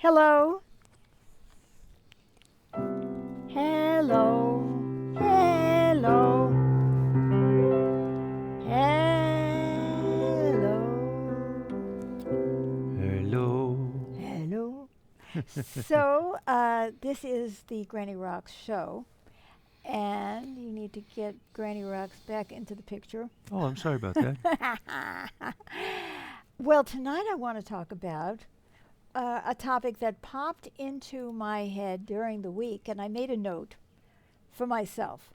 Hello. Hello. Hello. Hello. Hello. Hello. So, this is the Granny Rocks show, and you need to get Granny Rocks back into the picture. Oh, I'm sorry about that. Well, tonight I want to talk about a topic that popped into my head during the week, and I made a note for myself.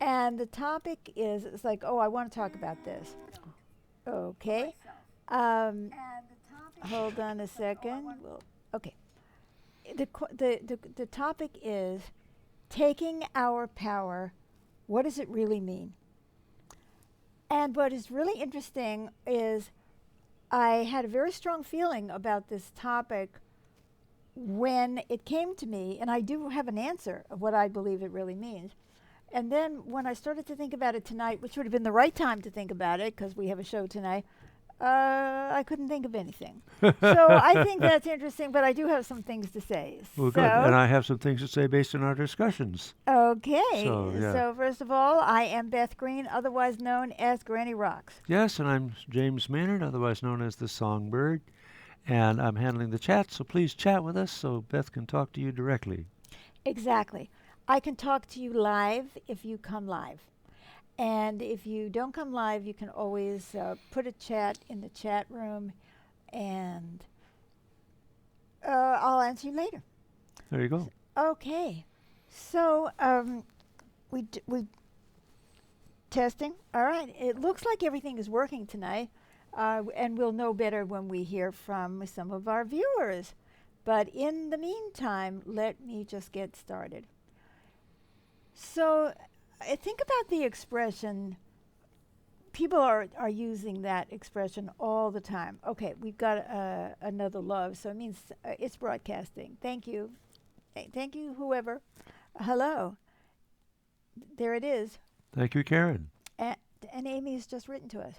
And the topic is it's like, oh, I want to talk about this. Okay. Um, hold on a second. Well, okay. The topic is taking our power. What does it really mean? And what is really interesting is I had a very strong feeling about this topic when it came to me, and I do have an answer of what I believe it really means. And then when I started to think about it tonight, which would have been the right time to think about it because we have a show tonight, I couldn't think of anything. So I think that's interesting, but I do have some things to say. Well, good. And So, I have some things to say based on our discussions. okay. So, yeah. So, first of all, I am Beth Green, otherwise known as Granny Rocks. Yes, and I'm James Maynard, otherwise known as the Songbird, and I'm handling the chat, so please chat with us so Beth can talk to you directly. Exactly. I can talk to you live if you come live. And if you don't come live, you can always put a chat in the chat room and I'll answer you later. There you go. Okay. So, we testing. All right. It looks like everything is working tonight. And we'll know better when we hear from some of our viewers. But in the meantime, let me just get started. So, I think about the expression. People are using that expression all the time. Okay, we've got another love, so it means it's broadcasting. Thank you. Thank you, whoever. Hello. There it is. Thank you, Karen. And, and Amy's just written to us.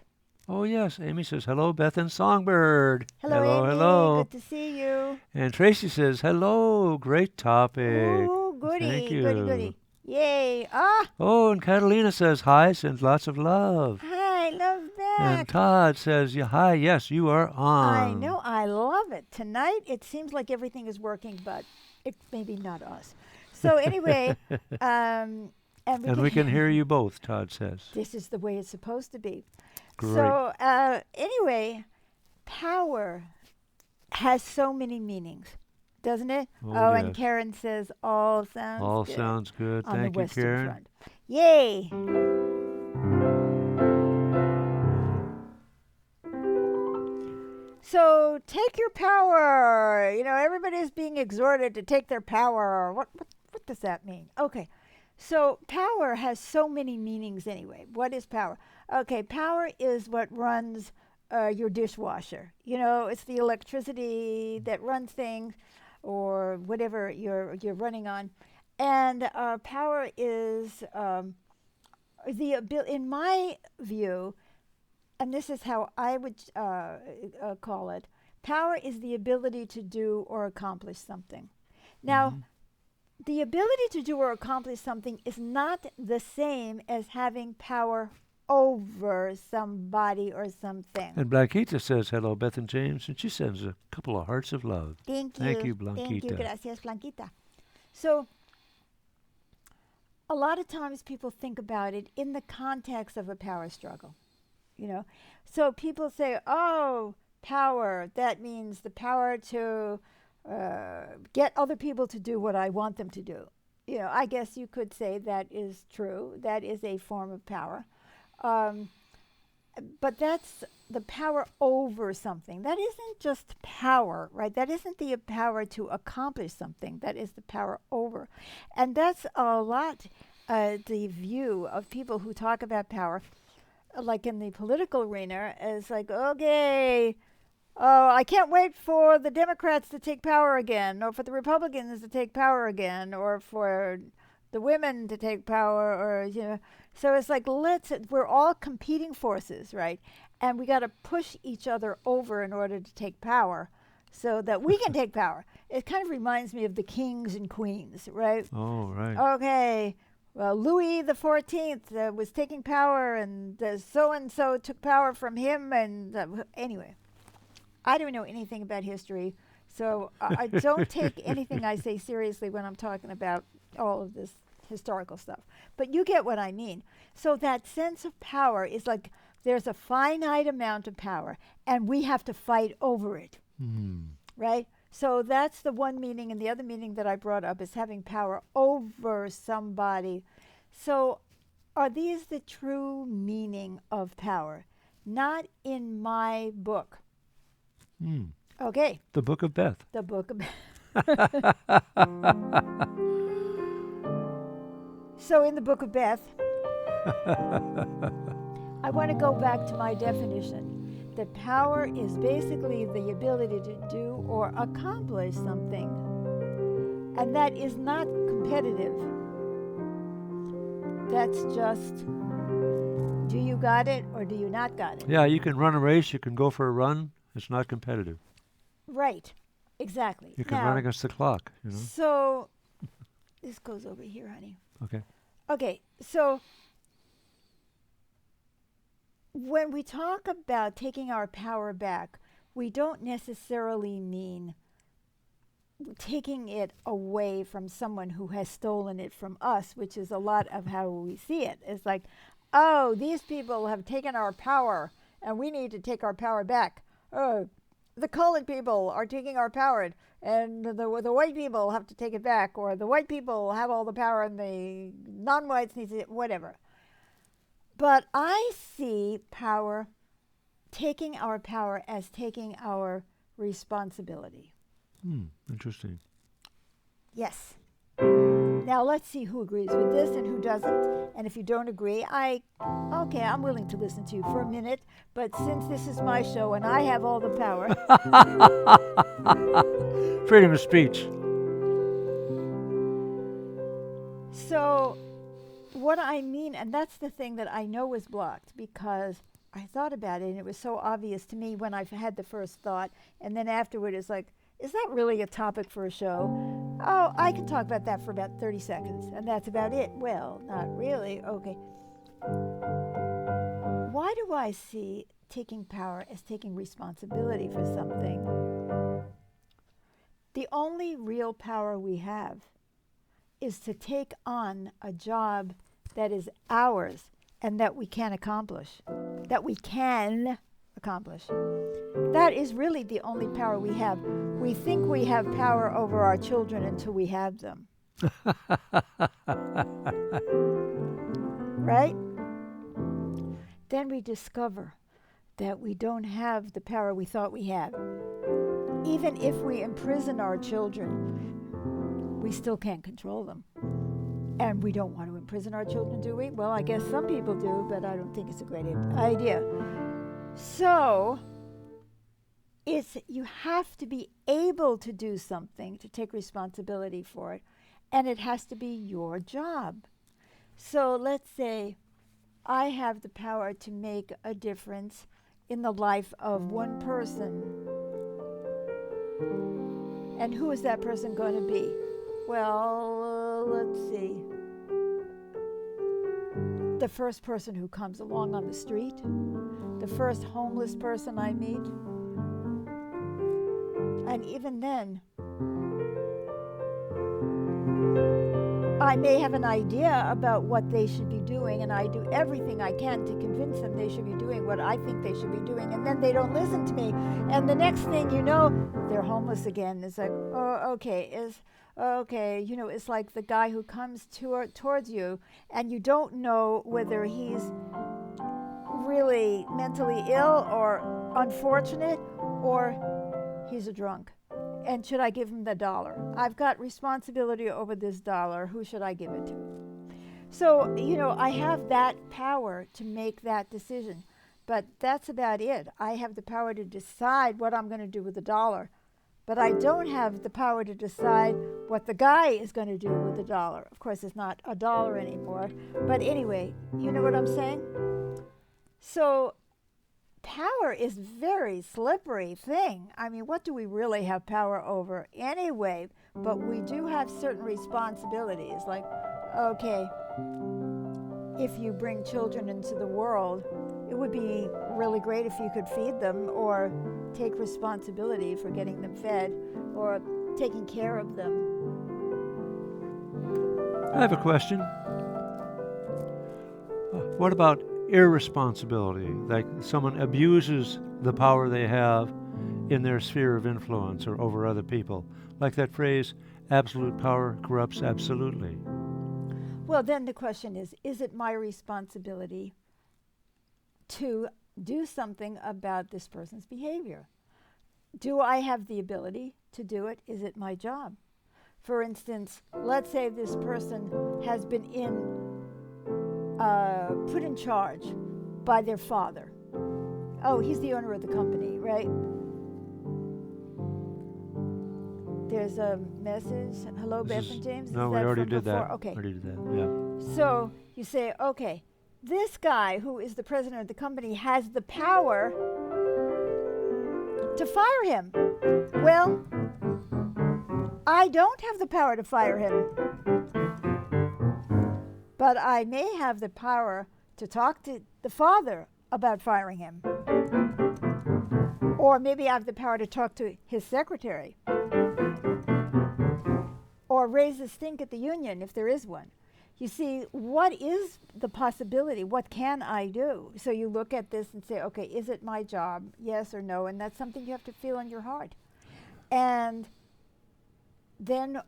Oh, yes, Amy says, hello, Beth and Songbird. Hello, Hello, Amy. hello. Good to see you. And Tracy says, hello, great topic. Ooh, Thank goody, goody, you. goody. Yay. Ah, Oh, and Catalina says, hi, sends lots of love. hi, love And back. Todd says, yeah, hi, yes, you are I on. know, I love it. Tonight, it seems like everything is working, but it's maybe not us. So, anyway, and we And we can can. hear you both, Todd says. This is the way it's supposed to be. Great. So, anyway, power has so many meanings, doesn't it? Oh, Oh, and yes. Karen says all sounds All good sounds good. on the Thank you, Western Karen. Front. Yay! So take your power. You know, everybody's being exhorted to take their power. What does that mean? Okay. So power has so many meanings anyway. What is power? Okay, power is what runs your dishwasher. You know, it's the electricity that runs things or whatever you're running on. And power is the ability, in my view, and this is how I would call it. Power is the ability to do or accomplish something. Now, Hmm. the ability to do or accomplish something is not the same as having power over somebody or something. And Blanquita says, hello, Beth and James. And she sends a couple of hearts of love. Thank Thank you. you, Thank you. Blanquita. Gracias, Blanquita. So, a lot of times people think about it in the context of a power struggle. You know, so people say, "Oh, power. That means the power to get other people to do what I want them to do." You know, I guess you could say that is true. That is a form of power, um, but that's the power over something. That isn't just power, right? That isn't the power to accomplish something. That is the power over, and that's a lot. The view of people who talk about power like in the political arena is like, okay, oh, I can't wait for the Democrats to take power again, or for the Republicans to take power again, or for the women to take power, or, you know. So it's like, we're all competing forces, right? And we got to push each other over in order to take power. so that we can take power. It kind of reminds me of the kings and queens, right? Oh, right. Okay, well, Louis the 14th was taking power, and so and so took power from him. And anyway, I don't know anything about history, so I don't take anything I say seriously when I'm talking about all of this historical stuff. But you get what I mean. So that sense of power is like there's a finite amount of power, and we have to fight over it, right? So that's the one meaning, and the other meaning that I brought up is having power over somebody. So are these the true meaning of power? Not in my book. Okay, The Book of Beth. the book of. So in the book of Beth, I want to go back to my definition. That power is basically the ability to do or accomplish something, and that is not competitive. That's just, do you got it or do you not got it? Yeah, you can run a race. You can go for a run. It's not competitive. Right, exactly. You can Now, run against the clock, you know. so this goes over here, honey. Okay. Okay, so when we talk about taking our power back, we don't necessarily mean taking it away from someone who has stolen it from us, which is a lot of how we see it. It's like, oh, these people have taken our power and we need to take our power back. Oh, the colored people are taking our power and the white people have to take it back, or the white people have all the power and the non-whites need to, whatever. But I see power, taking our power as taking our responsibility. Interesting. Yes. Now let's see who agrees with this and who doesn't. And if you don't agree, I'm willing to listen to you for a minute. But since this is my show and I have all the power. Freedom of speech. So what I mean, and that's the thing that I know was blocked, because I thought about it and it was so obvious to me when I had the first thought. And then afterward it's like, is that really a topic for a show? Oh, I can talk about that for about 30 seconds, and that's about it. Well, not really. Okay. Why do I see taking power as taking responsibility for something? The only real power we have is to take on a job that is ours and that we can accomplish. That we can accomplish. That is really the only power we have. We think we have power over our children until we have them. Right? Then we discover that we don't have the power we thought we had. Even if we imprison our children, we still can't control them. And we don't want to imprison our children, do we? Well, I guess some people do, but I don't think it's a great idea. So, you have to be able to do something, to take responsibility for it, and it has to be your job. So let's say I have the power to make a difference in the life of one person. And who is that person going to be? Well, let's see. The first person who comes along on the street, the first homeless person I meet. And even then, I may have an idea about what they should be doing, and I do everything I can to convince them they should be doing what I think they should be doing, and then they don't listen to me. And the next thing you know, they're homeless again. It's like, oh, okay, it's like the guy who comes towards you, and you don't know whether he's really mentally ill or unfortunate, or he's a drunk. And should I give him the $1? I've got responsibility over this $1. Who should I give it to? So, I have that power to make that decision. But that's about it. I have the power to decide what I'm going to do with the $1. But I don't have the power to decide what the guy is going to do with the $1. Of course, it's not $1 anymore. But anyway, you know what I'm saying? So power is very slippery thing. I mean, what do we really have power over anyway? But we do have certain responsibilities. Like, okay, if you bring children into the world, it would be really great if you could feed them or take responsibility for getting them fed or taking care of them. I have a question. What about irresponsibility? Like someone abuses the power they have in their sphere of influence or over other people. Like that phrase, absolute power corrupts absolutely. Well, then the question is it my responsibility to do something about this person's behavior? Do I have the ability to do it? Is it my job? For instance, let's say this person has been put in charge by their father. Oh, he's the owner of the company, right? There's a message. Hello, Beth and James. No, is we that already from did before? that. Okay. Already did that, yeah. So you say, okay, this guy who is the president of the company has the power to fire him. Well, I don't have the power to fire him, but I may have the power to talk to the father about firing him. Or maybe I have the power to talk to his secretary. Or raise a stink at the union if there is one. You see, what is the possibility? What can I do? So you look at this and say, okay, is it my job? Yes or no? And that's something you have to feel in your heart. And then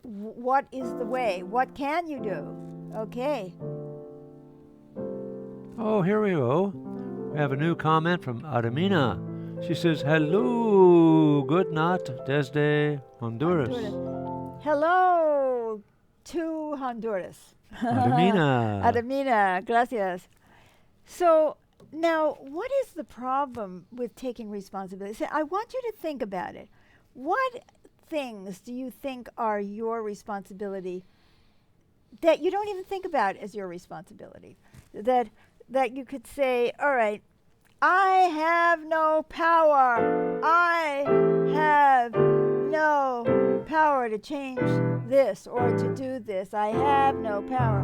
what is the way? What can you do? Okay. Oh, here we go. We have a new comment from Adamina. She says, hello, good night, desde Honduras. Hello to Honduras. Adamina. Adamina, gracias. So now, what is the problem with taking responsibility? So I want you to think about it. What things do you think are your responsibility that you don't even think about as your responsibility? That you could say, all right, I have no power. I have no power to change this or to do this. I have no power.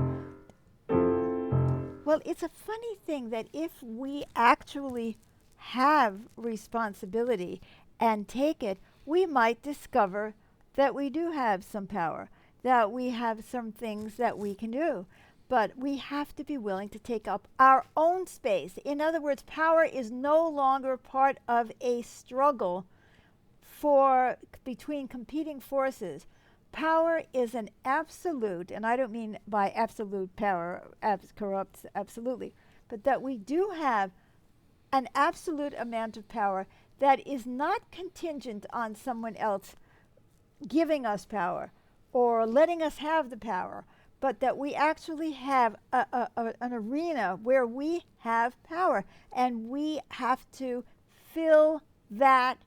Well, it's a funny thing that if we actually have responsibility and take it, we might discover that we do have some power, that we have some things that we can do. But we have to be willing to take up our own space. In other words, power is no longer part of a struggle between competing forces. Power is an absolute, and I don't mean by absolute power corrupts absolutely, but that we do have an absolute amount of power that is not contingent on someone else giving us power or letting us have the power, but that we actually have an arena where we have power, and we have to fill that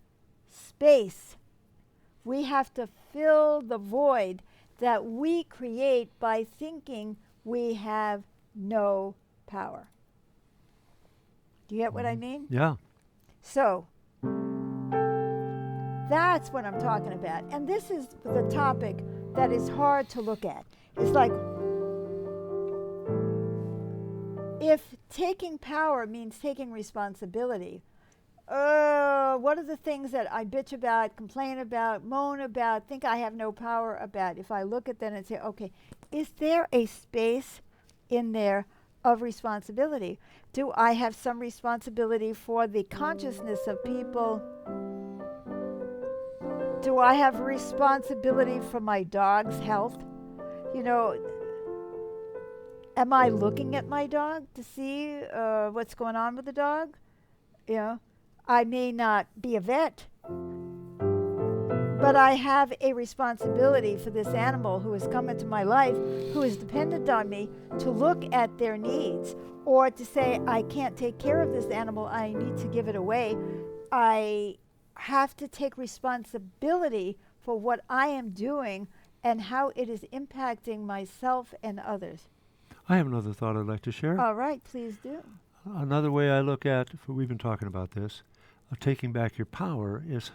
space. We have to fill the void that we create by thinking we have no power. Do you get what I mean? Yeah. So, that's what I'm talking about. And this is the topic that is hard to look at. It's like, if taking power means taking responsibility, what are the things that I bitch about, complain about, moan about, think I have no power about? If I look at them and say, okay, is there a space in there of responsibility? Do I have some responsibility for the consciousness of people? Do I have responsibility for my dog's health? You know, am I looking at my dog to see what's going on with the dog? You know, I may not be a vet, but I have a responsibility for this animal who has come into my life, who is dependent on me to look at their needs, or to say, I can't take care of this animal, I need to give it away. I have to take responsibility for what I am doing and how it is impacting myself and others. I have another thought I'd like to share. All right, please do. another way I look at, we've been talking about this, taking back your power is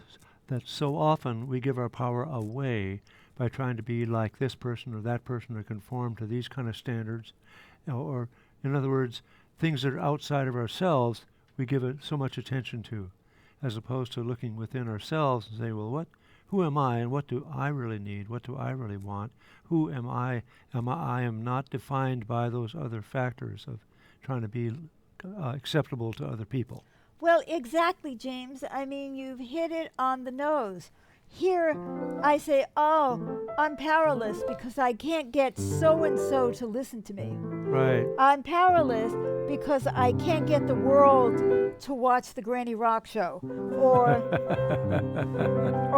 that so often we give our power away by trying to be like this person or that person or conform to these kind of standards. Or, in other words, things that are outside of ourselves, we give it so much attention to, as opposed to looking within ourselves and say, well, who am I and what do I really need? What do I really want? Who am I? I am not defined by those other factors of trying to be acceptable to other people. Well, exactly, James. I mean, you've hit it on the nose. Here, I say, oh, I'm powerless because I can't get so and so to listen to me. Right. I'm powerless because I can't get the world to watch the Granny Rock show, or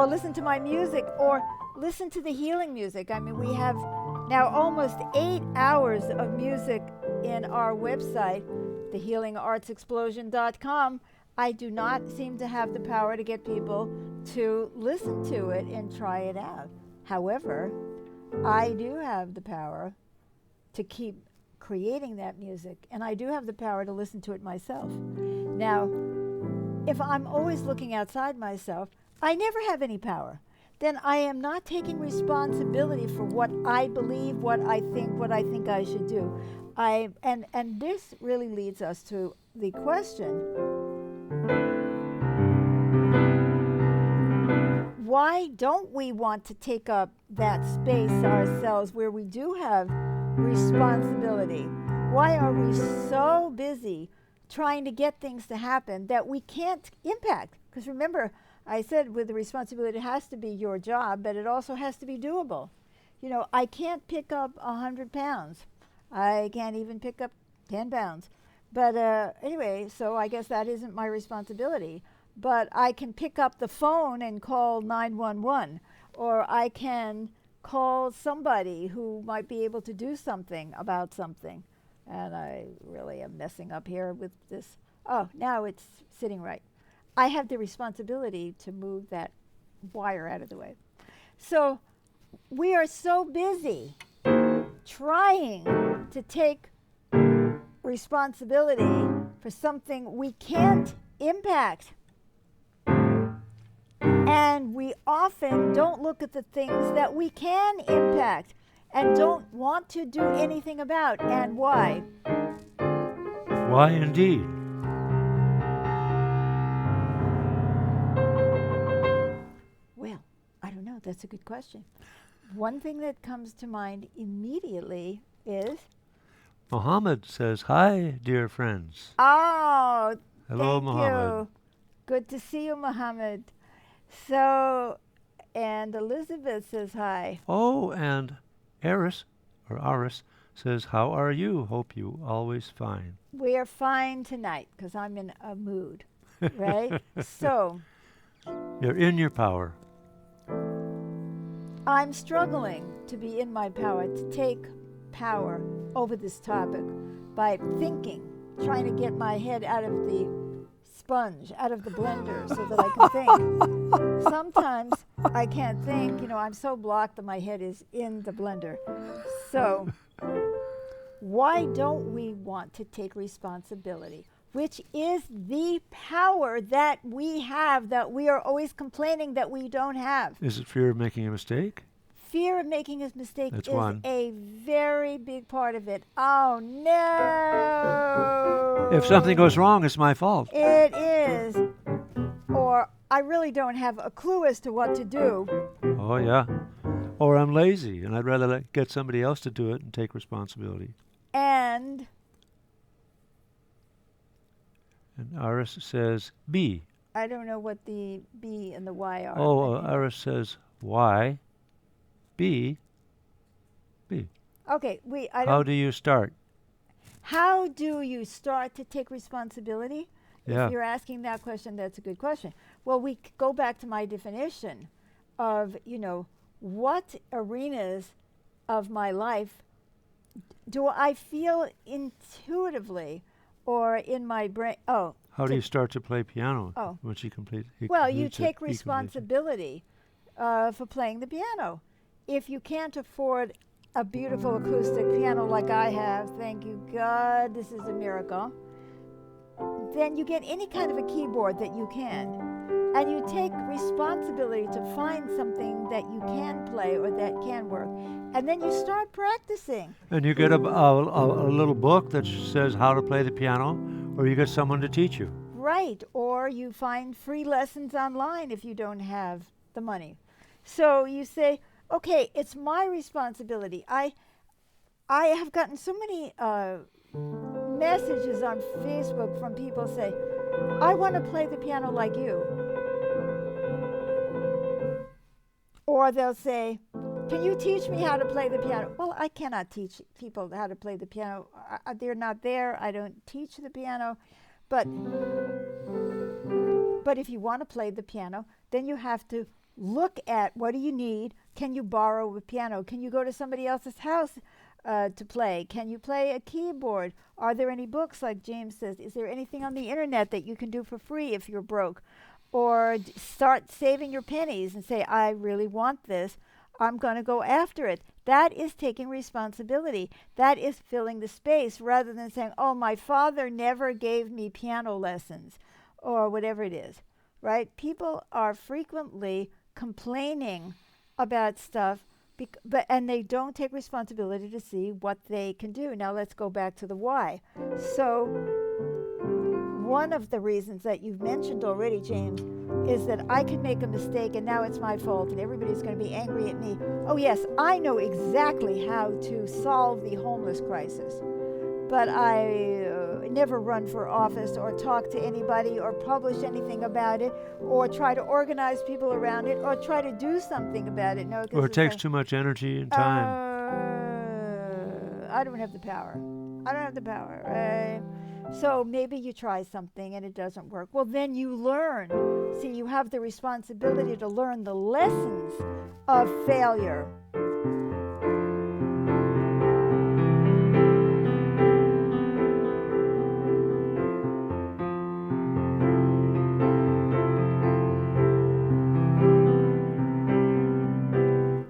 listen to my music, or listen to the healing music. I mean, we have now almost 8 hours of music in our website, thehealingartsexplosion.com. I do not seem to have the power to get people to listen to it and try it out. However, I do have the power to keep creating that music, and I do have the power to listen to it myself. Now, if I'm always looking outside myself, I never have any power. Then I am not taking responsibility for what I believe, what I think I should do. And this really leads us to the question, why don't we want to take up that space ourselves where we do have responsibility? Why are we so busy trying to get things to happen that we can't impact? Because remember, I said with the responsibility, it has to be your job, but it also has to be doable. You know, I can't pick up 100 pounds. I can't even pick up 10 pounds. But anyway, so I guess that isn't my responsibility. But I can pick up the phone and call 911, or I can call somebody who might be able to do something about something. And I really am messing up here with this. Oh, now it's sitting right. I have the responsibility to move that wire out of the way. So we are so busy trying to take responsibility for something we can't impact. And we often don't look at the things that we can impact and don't want to do anything about. And why? Why indeed? Well, I don't know. That's a good question. One thing that comes to mind immediately is... Mohammed says, hi, dear friends. Oh, hello, thank Mohammed. you. Good to see you, Mohammed. So, and Elizabeth says hi. Oh, and Aris says, how are you? Hope you always fine. We are fine tonight because I'm in a mood, right? So, you're in your power. I'm struggling to be in my power, to take power over this topic by thinking, trying to get my head out of the sponge, out of the blender so that I can think. Sometimes I can't think, you know, I'm so blocked that my head is in the blender. So why don't we want to take responsibility, which is the power that we have, that we are always complaining that we don't have? Is it fear of making a mistake? Fear of making a mistake That's is one. a very big part of it. Oh, no. If something goes wrong, it's my fault. It is. Or I really don't have a clue as to what to do. Oh, yeah. Or I'm lazy, and I'd rather get somebody else to do it and take responsibility. And Aris says, B. I don't know what the B and the Y are. Oh, Aris says, Y. B. Okay, How do you start? How do you start to take responsibility? Yeah. If you're asking that question, that's a good question. Well, we go back to my definition of, you know, what arenas of my life do I feel intuitively or in my brain? Oh. How do you start to play piano? Oh. Once you complete Well, you take responsibility for playing the piano. If you can't afford a beautiful acoustic piano like I have, thank you God, this is a miracle. then you get any kind of a keyboard that you can. And you take responsibility to find something that you can play or that can work. And then you start practicing. And you get a little book that says how to play the piano, or you get someone to teach you. Right. Or you find free lessons online if you don't have the money. So you say, okay, it's my responsibility. I have gotten so many messages on Facebook from people say, I want to play the piano like you. Or they'll say, can you teach me how to play the piano? Well, I cannot teach people how to play the piano. They're not there. I don't teach the piano. But if you want to play the piano, then you have to look at what do you need. Can you borrow a piano? Can you go to somebody else's house to play? Can you play a keyboard? Are there any books, like James says? Is there anything on the internet that you can do for free if you're broke? Or start saving your pennies and say, I really want this. I'm going to go after it. That is taking responsibility. That is filling the space rather than saying, oh, my father never gave me piano lessons or whatever it is, right? People are frequently complaining about stuff, and they don't take responsibility to see what they can do. Now let's go back to the why. So one of the reasons that you've mentioned already, James, is that I can make a mistake and now it's my fault and everybody's going to be angry at me. Oh yes, I know exactly how to solve the homeless crisis, but I never run for office or talk to anybody or publish anything about it or try to organize people around it or try to do something about it. No, Or it takes too much energy and time. I don't have the power. I don't have the power. Right? So maybe you try something and it doesn't work. Well, then you learn. See, you have the responsibility to learn the lessons of failure.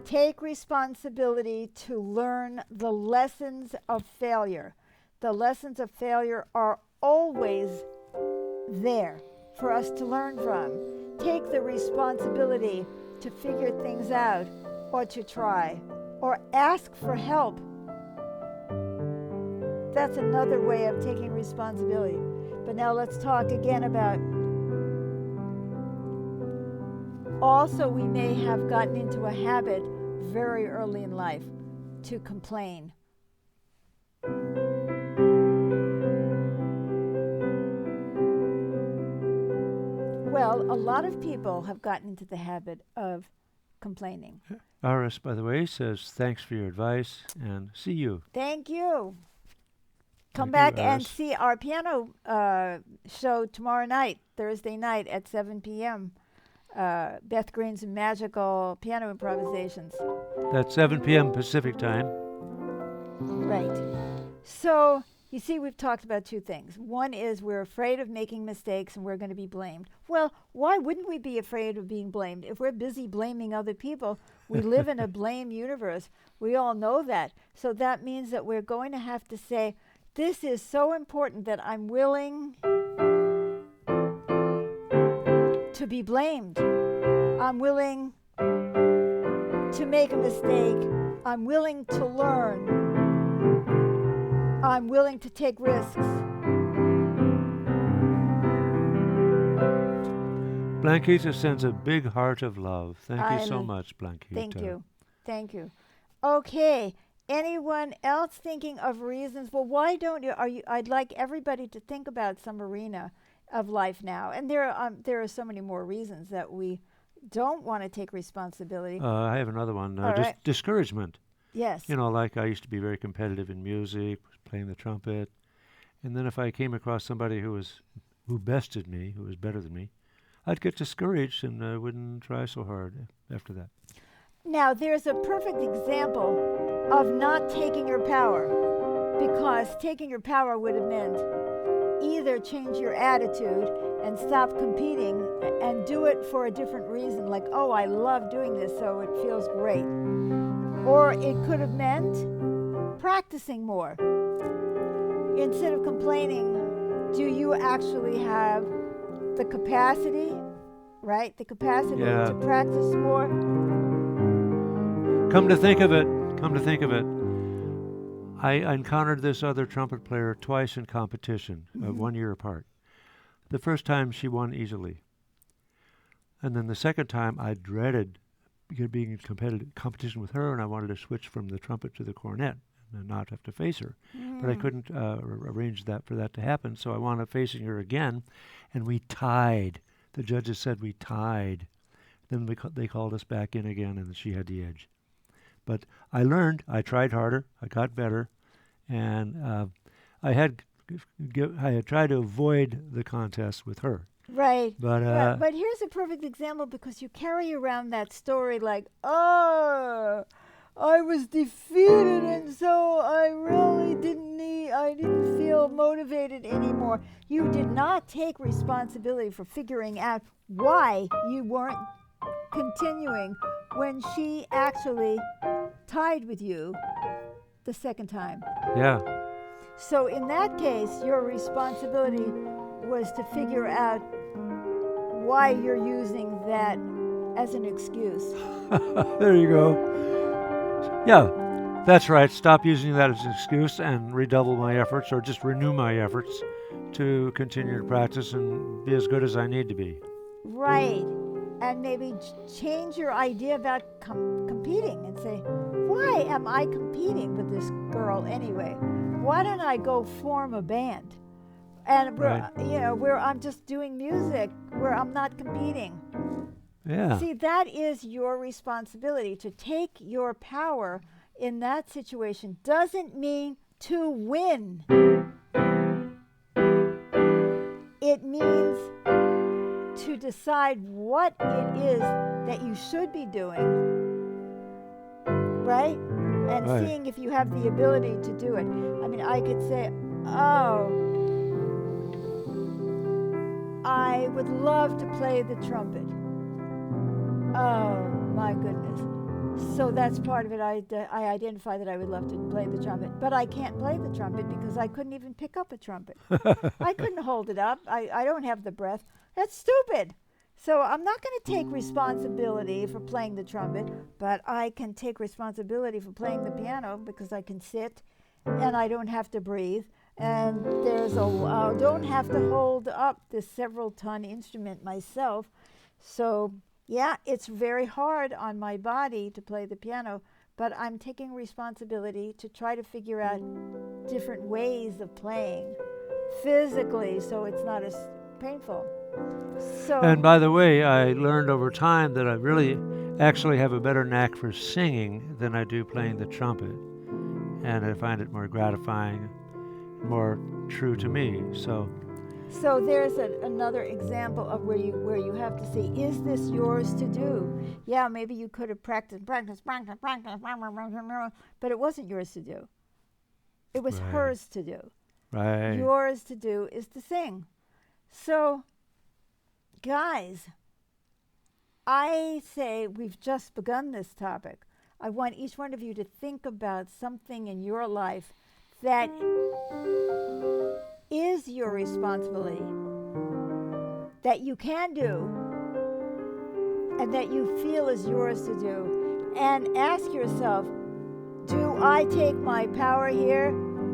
Take responsibility to learn the lessons of failure. The lessons of failure are always there for us to learn from. Take the responsibility to figure things out or to try or ask for help. That's another way of taking responsibility. But now let's talk again about also we may have gotten into a habit very early in life to complain. Well, a lot of people have gotten into the habit of complaining. Iris, by the way, says thanks for your advice and see you. Thank you. Come Thank back you, and Iris. see our piano show tomorrow night, Thursday night at 7 p.m. Beth Green's Magical Piano Improvisations. That's 7 p.m. Pacific time. Right. So, you see, we've talked about two things. One is we're afraid of making mistakes and we're going to be blamed. Well, why wouldn't we be afraid of being blamed? If we're busy blaming other people, we live in a blame universe. We all know that. So that means that we're going to have to say, this is so important that I'm willing to be blamed. I'm willing to make a mistake. I'm willing to learn. I'm willing to take risks. Blanquita sends a big heart of love. Thank you so I- much, Blanquita. Thank you. Thank you. Okay. Anyone else thinking of reasons? Well, why don't you? I'd like everybody to think about some arena of life now. And there are so many more reasons that we don't want to take responsibility. I have another one. All right. Discouragement. Yes. You know, like I used to be very competitive in music, playing the trumpet. And then if I came across somebody who bested me, who was better than me, I'd get discouraged and I wouldn't try so hard after that. Now, there's a perfect example of not taking your power, because taking your power would have meant either change your attitude and stop competing and do it for a different reason, like, oh, I love doing this, so it feels great. Or it could have meant practicing more. Instead of complaining, do you actually have the capacity, right? The capacity Yeah. to practice more? Come to think of it, I encountered this other trumpet player twice in competition, 1 year apart. The first time she won easily. And then the second time I dreaded being in competition with her, and I wanted to switch from the trumpet to the cornet and not have to face her. But I couldn't arrange that for that to happen, so I wound up facing her again, and we tied. The judges said we tied. Then they called us back in again, and she had the edge. But I learned. I tried harder. I got better, and I had tried to avoid the contest with her. Right. But But here's a perfect example, because you carry around that story like, oh, I was defeated, and so I really I didn't feel motivated anymore. You did not take responsibility for figuring out why you weren't continuing when she actually tied with you the second time. yeah, So in that case, your responsibility was to figure out why you're using that as an excuse. there you go. Yeah, that's right. Stop using that as an excuse and redouble my efforts, or just renew my efforts to continue to practice and be as good as I need to be. Right. And maybe change your idea about competing and say, why am I competing with this girl anyway? Why don't I go form a band? And where I'm just doing music, where I'm not competing. Yeah. See, that is your responsibility. To take your power in that situation doesn't mean to win. It means to decide what it is that you should be doing, right? And Right. seeing if you have the ability to do it. I mean, I could say, oh, I would love to play the trumpet. Oh, my goodness. So that's part of it. I identify that I would love to play the trumpet, but I can't play the trumpet because I couldn't even pick up a trumpet. I couldn't hold it up. I don't have the breath. That's stupid. So I'm not going to take responsibility for playing the trumpet, but I can take responsibility for playing the piano because I can sit and I don't have to breathe. And I don't have to hold up this several-ton instrument myself. So yeah, it's very hard on my body to play the piano, but I'm taking responsibility to try to figure out different ways of playing physically so it's not as painful. So, And by the way, I learned over time that I really actually have a better knack for singing than I do playing the trumpet. And I find it more gratifying, more true to me. So there's another example of where you have to see, is this yours to do? Yeah, maybe you could have practiced, but it wasn't yours to do. It was Right. hers to do. Right. Yours to do is to sing. So, guys, I say we've just begun this topic. I want each one of you to think about something in your life that is your responsibility, that you can do, and that you feel is yours to do. And ask yourself, do I take my power here?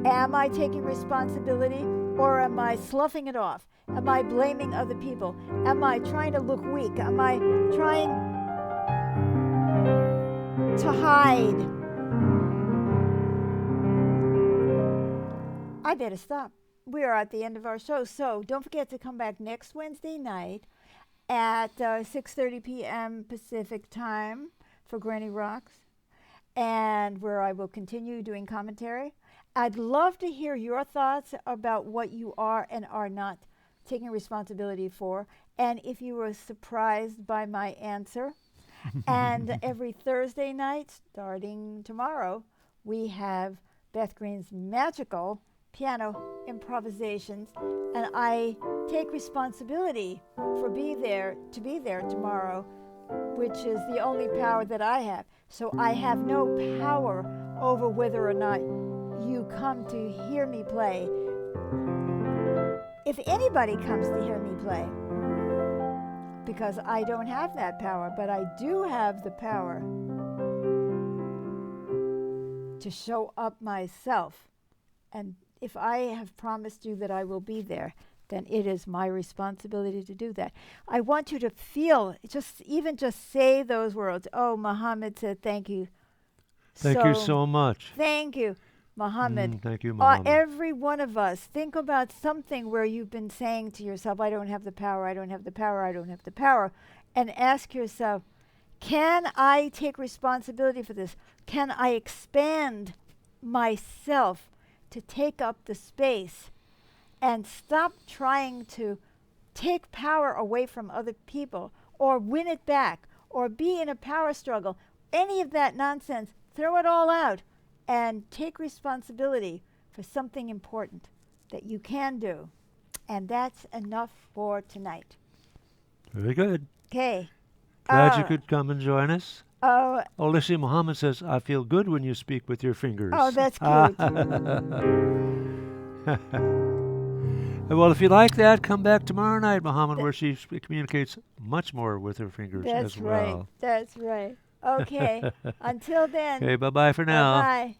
Am I taking responsibility? Or am I sloughing it off? Am I blaming other people? Am I trying to look weak? Am I trying to hide? I better stop. We are at the end of our show. So don't forget to come back next Wednesday night at 6:30 p.m. Pacific time for Granny Rocks, and where I will continue doing commentary. I'd love to hear your thoughts about what you are and are not taking responsibility for, and if you were surprised by my answer. And every Thursday night, starting tomorrow, we have Beth Green's magical piano improvisations, and I take responsibility for to be there tomorrow, which is the only power that I have. So I have no power over whether or not you come to hear me play. if anybody comes to hear me play, because I don't have that power, but I do have the power to show up myself. And if I have promised you that I will be there, then it is my responsibility to do that. I want you to feel, just say those words. Oh, Muhammad said, thank you. Thank you so much. Thank you, Muhammad. Thank you, Muhammad. Every one of us, think about something where you've been saying to yourself, I don't have the power, I don't have the power, I don't have the power. And ask yourself, can I take responsibility for this? Can I expand myself to take up the space and stop trying to take power away from other people or win it back or be in a power struggle? Any of that nonsense, throw it all out and take responsibility for something important that you can do. And that's enough for tonight. Very good. Okay. Glad you could come and join us. Oh, Let's see, Muhammad says, I feel good when you speak with your fingers. oh, that's cute. Well, if you like that, come back tomorrow night, Muhammad, where she communicates much more with her fingers as well. That's right. Okay. Until then. Okay, bye-bye for now. Bye-bye.